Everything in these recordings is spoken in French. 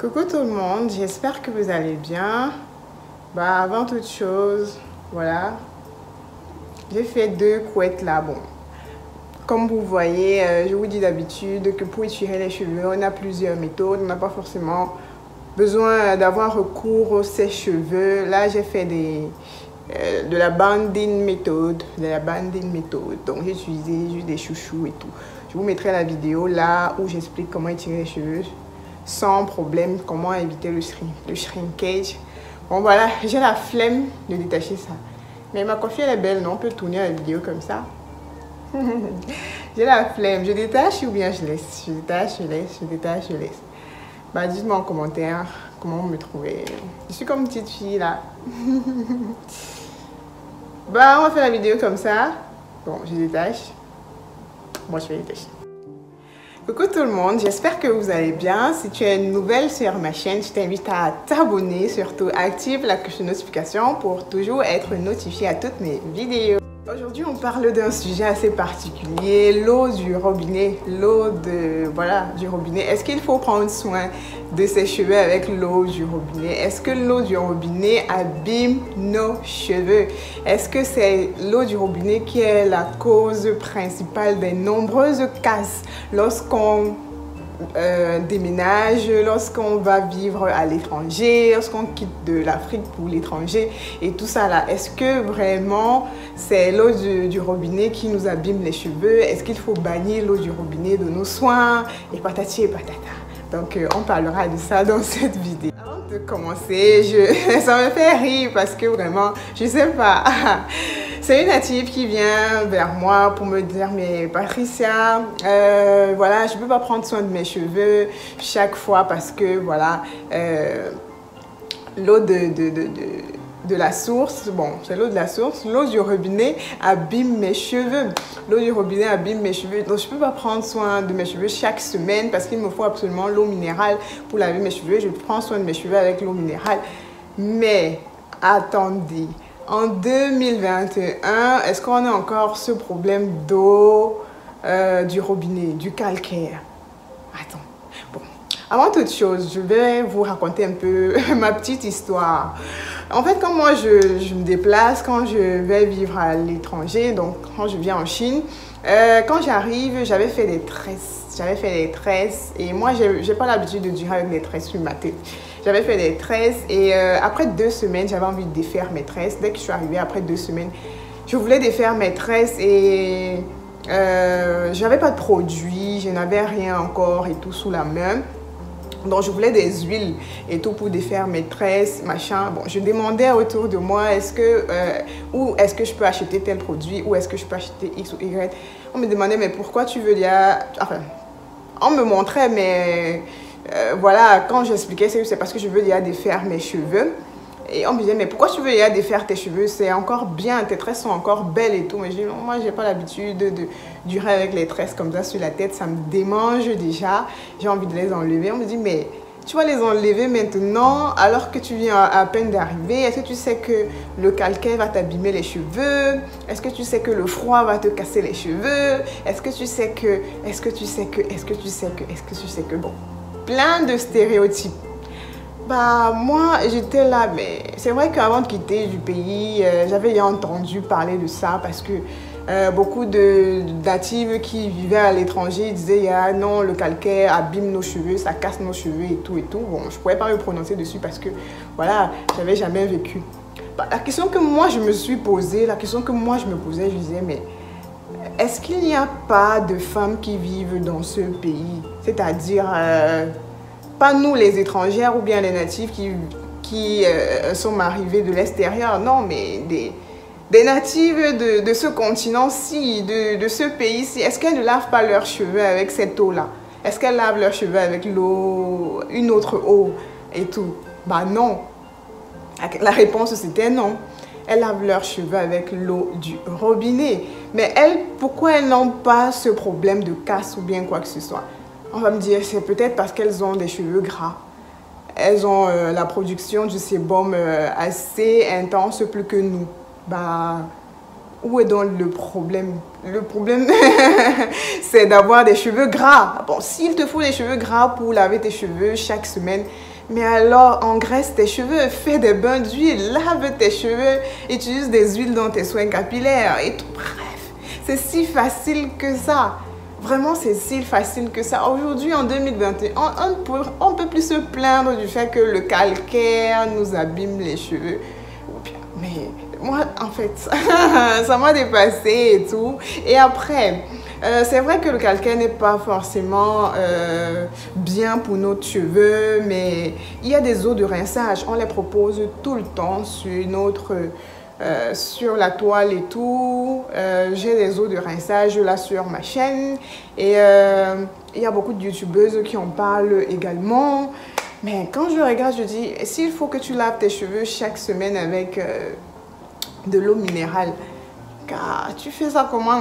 Coucou tout le monde, j'espère que vous allez bien. Avant toute chose, voilà, j'ai fait 2 couettes là. Bon, comme vous voyez, je vous dis d'habitude que pour étirer les cheveux, on a plusieurs méthodes. On n'a pas forcément besoin d'avoir recours aux sèche-cheveux. Là, j'ai fait de la banding méthode, Donc, j'ai utilisé juste des chouchous et tout. Je vous mettrai la vidéo là où j'explique comment étirer les cheveux sans problème, comment éviter le shrinkage. Bon voilà, j'ai la flemme de détacher ça. Mais ma coiffure elle est belle, non? On peut tourner la vidéo comme ça. J'ai la flemme, je détache ou bien je laisse? Je détache, je laisse, je détache, je laisse. Dites-moi en commentaire comment vous me trouvez. Je suis comme une petite fille là. On va faire la vidéo comme ça. Bon, je détache. Moi, je vais détacher. Coucou tout le monde, j'espère que vous allez bien. Si tu es nouvelle sur ma chaîne, je t'invite à t'abonner. Surtout, active la cloche de notification pour toujours être notifié à toutes mes vidéos. Aujourd'hui, on parle d'un sujet assez particulier, l'eau du robinet. Du robinet. Est-ce qu'il faut prendre soin de ses cheveux avec l'eau du robinet? Est-ce que l'eau du robinet abîme nos cheveux? Est-ce que c'est l'eau du robinet qui est la cause principale des nombreuses casses lorsqu'on déménage, lorsqu'on va vivre à l'étranger, lorsqu'on quitte de l'Afrique pour l'étranger et tout ça là? Est-ce que vraiment c'est l'eau du robinet qui nous abîme les cheveux? Est-ce qu'il faut bannir l'eau du robinet de nos soins? Et patati et patata. Donc on parlera de ça dans cette vidéo. Avant de commencer, ça me fait rire parce que vraiment, je sais pas. C'est une native qui vient vers moi pour me dire, mais Patricia, voilà, je ne peux pas prendre soin de mes cheveux chaque fois parce que voilà, l'eau de la source, bon, c'est l'eau de la source, l'eau du robinet abîme mes cheveux. L'eau du robinet abîme mes cheveux. Donc, je ne peux pas prendre soin de mes cheveux chaque semaine parce qu'il me faut absolument l'eau minérale pour laver mes cheveux. Je prends soin de mes cheveux avec l'eau minérale. Mais, attendez. En 2021, est-ce qu'on a encore ce problème d'eau du robinet, du calcaire? Attends. Bon, avant toute chose, je vais vous raconter un peu ma petite histoire. En fait, quand moi je me déplace, quand je vais vivre à l'étranger, donc quand je viens en Chine, quand j'arrive, j'avais fait des tresses. Et moi, j'ai pas l'habitude de durer avec des tresses sur ma tête. J'avais fait des tresses et après 2 semaines, j'avais envie de défaire mes tresses. Dès que je suis arrivée, après 2 semaines, je voulais défaire mes tresses et j'avais pas de produit, je n'avais rien encore et tout sous la main. Donc, je voulais des huiles et tout pour défaire mes tresses, machin. Bon, je demandais autour de moi, où est-ce que je peux acheter tel produit, où est-ce que je peux acheter X ou Y. On me demandait, mais pourquoi tu veux Enfin, on me montrait, mais voilà, quand j'expliquais, c'est parce que je veux défaire mes cheveux. Et on me disait, mais pourquoi tu veux défaire tes cheveux? C'est encore bien, tes tresses sont encore belles et tout. Mais je dis, moi, j'ai pas l'habitude de durer avec les tresses comme ça sur la tête. Ça me démange déjà. J'ai envie de les enlever. On me dit, mais tu vas les enlever maintenant alors que tu viens à peine d'arriver. Est-ce que tu sais que le calcaire va t'abîmer les cheveux? Est-ce que tu sais que le froid va te casser les cheveux? Est-ce que tu sais que... Bon, plein de stéréotypes. Moi, j'étais là, mais c'est vrai qu'avant de quitter du pays, j'avais entendu parler de ça parce que beaucoup de natives qui vivaient à l'étranger disaient non, le calcaire abîme nos cheveux, ça casse nos cheveux et tout et tout. Bon, je ne pourrais pas me prononcer dessus parce que, voilà, j'avais jamais vécu. La question que moi, je me suis posée, je disais, mais est-ce qu'il n'y a pas de femmes qui vivent dans ce pays? C'est-à-dire... pas nous les étrangères ou bien les natifs qui sont arrivés de l'extérieur, non, mais des natives de ce continent-ci, de ce pays-ci. Est-ce qu'elles ne lavent pas leurs cheveux avec cette eau-là? Est-ce qu'elles lavent leurs cheveux avec l'eau, une autre eau et tout? Non. La réponse c'était non. Elles lavent leurs cheveux avec l'eau du robinet. Mais elles, pourquoi elles n'ont pas ce problème de casse ou bien quoi que ce soit? On va me dire, c'est peut-être parce qu'elles ont des cheveux gras. Elles ont la production du sébum assez intense, plus que nous. Où est donc le problème? Le problème, c'est d'avoir des cheveux gras. Bon, s'il te faut des cheveux gras pour laver tes cheveux chaque semaine, Mais alors, engraisse tes cheveux, fais des bains d'huile, lave tes cheveux, utilise des huiles dans tes soins capillaires et tout. Bref, c'est si facile que ça. Vraiment, c'est si facile que ça. Aujourd'hui, en 2021, on ne peut plus se plaindre du fait que le calcaire nous abîme les cheveux. Mais moi, en fait, ça m'a dépassé et tout. Et après, c'est vrai que le calcaire n'est pas forcément bien pour nos cheveux, mais il y a des eaux de rinçage. On les propose tout le temps sur la toile et tout. J'ai des eaux de rinçage là sur ma chaîne. Et il y a beaucoup de youtubeuses qui en parlent également. Mais quand je regarde, je dis, s'il faut que tu laves tes cheveux chaque semaine avec de l'eau minérale, car tu fais ça comment?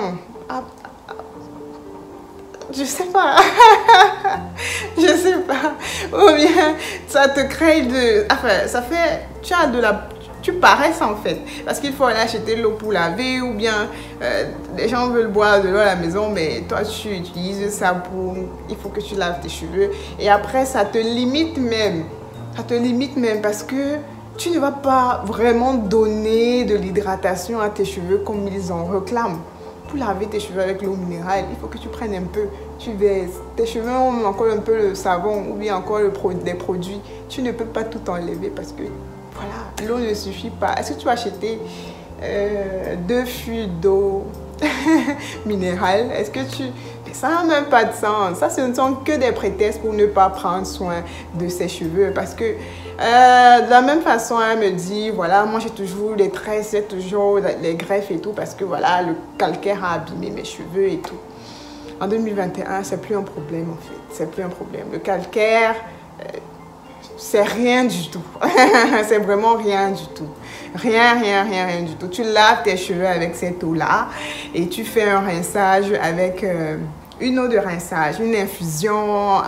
Je sais pas. Je sais pas. Ou bien ça te crée de... Enfin, ça fait... Tu paresses en fait. Parce qu'il faut aller acheter de l'eau pour laver ou bien les gens veulent boire de l'eau à la maison, mais toi tu utilises ça pour... Il faut que tu laves tes cheveux. Et après, ça te limite même. Ça te limite même parce que tu ne vas pas vraiment donner de l'hydratation à tes cheveux comme ils en réclament. Pour laver tes cheveux avec l'eau minérale, il faut que tu prennes un peu, tu verses. Tes cheveux ont encore un peu le savon ou bien encore des produits. Tu ne peux pas tout enlever parce que, voilà, l'eau ne suffit pas. Est-ce que tu vas acheter 2 fûts d'eau minérale? Est-ce que tu... Ça n'a même pas de sens. Ça, ce ne sont que des prétextes pour ne pas prendre soin de ses cheveux. Parce que de la même façon, elle me dit, voilà, moi j'ai toujours les tresses, j'ai toujours les greffes et tout. Parce que voilà, le calcaire a abîmé mes cheveux et tout. En 2021, c'est plus un problème en fait. C'est plus un problème. Le calcaire, c'est rien du tout. C'est vraiment rien du tout. Rien du tout. Tu laves tes cheveux avec cette eau-là et tu fais un rinçage avec une eau de rinçage, une infusion,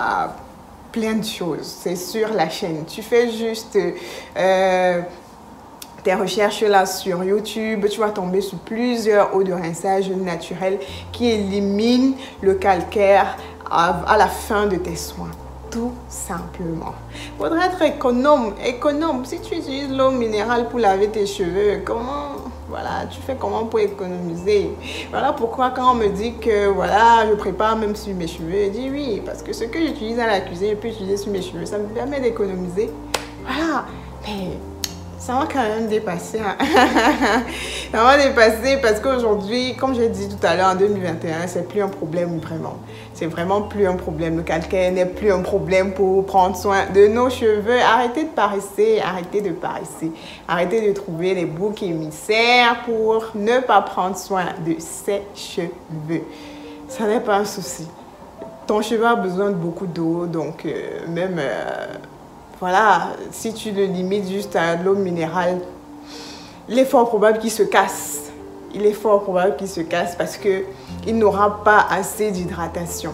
plein de choses. C'est sur la chaîne. Tu fais juste tes recherches là sur YouTube, tu vas tomber sur plusieurs eaux de rinçage naturelles qui éliminent le calcaire à la fin de tes soins. Tout simplement. Il faudrait être économe. Si tu utilises l'eau minérale pour laver tes cheveux, comment, voilà, tu fais comment pour économiser? Voilà pourquoi quand on me dit que, voilà, je prépare même sur mes cheveux, je dis oui, parce que ce que j'utilise à la cuisine, je peux utiliser sur mes cheveux, ça me permet d'économiser. Voilà, mais ça m'a quand même dépassé. Hein. Ça m'a dépassé parce qu'aujourd'hui, comme j'ai dit tout à l'heure, en 2021, c'est plus un problème vraiment. C'est vraiment plus un problème. Le calcaire n'est plus un problème pour prendre soin de nos cheveux. Arrêtez de paresser, arrêtez de paresser. Arrêtez de trouver les boucs émissaires pour ne pas prendre soin de ses cheveux. Ça n'est pas un souci. Ton cheveu a besoin de beaucoup d'eau, donc même... voilà, si tu le limites juste à de l'eau minérale, il est fort probable qu'il se casse. Il est fort probable qu'il se casse parce qu'il n'aura pas assez d'hydratation.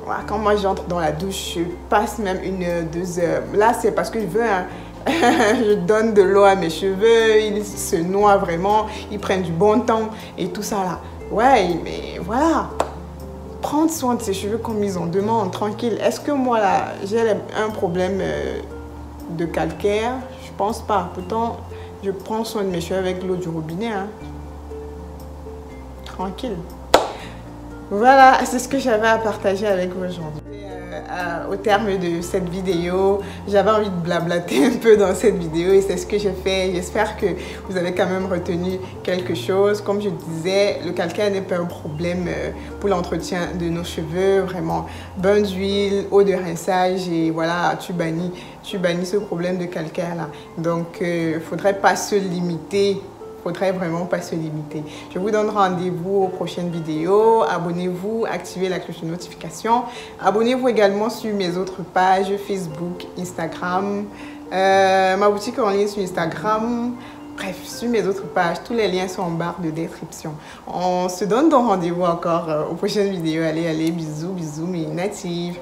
Voilà, quand moi j'entre dans la douche, je passe même 1 heure, 2 heures. Là, c'est parce que je veux, hein. Je donne de l'eau à mes cheveux, ils se noient vraiment, ils prennent du bon temps et tout ça là. Ouais, mais voilà. Prendre soin de ses cheveux comme ils en demandent, tranquille. Est-ce que moi là, j'ai un problème de calcaire? Je pense pas. Pourtant, je prends soin de mes cheveux avec l'eau du robinet. Hein. Tranquille. Voilà, c'est ce que j'avais à partager avec vous aujourd'hui. Au terme de cette vidéo, j'avais envie de blablater un peu dans cette vidéo et c'est ce que j'ai fait. J'espère que vous avez quand même retenu quelque chose. Comme je disais, le calcaire n'est pas un problème pour l'entretien de nos cheveux. Vraiment, bain d'huile, eau de rinçage et voilà, tu bannis ce problème de calcaire là. Donc, il ne faudrait pas se limiter. Faudrait vraiment pas se limiter. Je vous donne rendez-vous aux prochaines vidéos. Abonnez-vous, activez la cloche de notification. Abonnez-vous également sur mes autres pages Facebook, Instagram, ma boutique en ligne sur Instagram. Bref, sur mes autres pages, tous les liens sont en barre de description. On se donne donc rendez-vous encore aux prochaines vidéos. Allez, bisous, mes natives.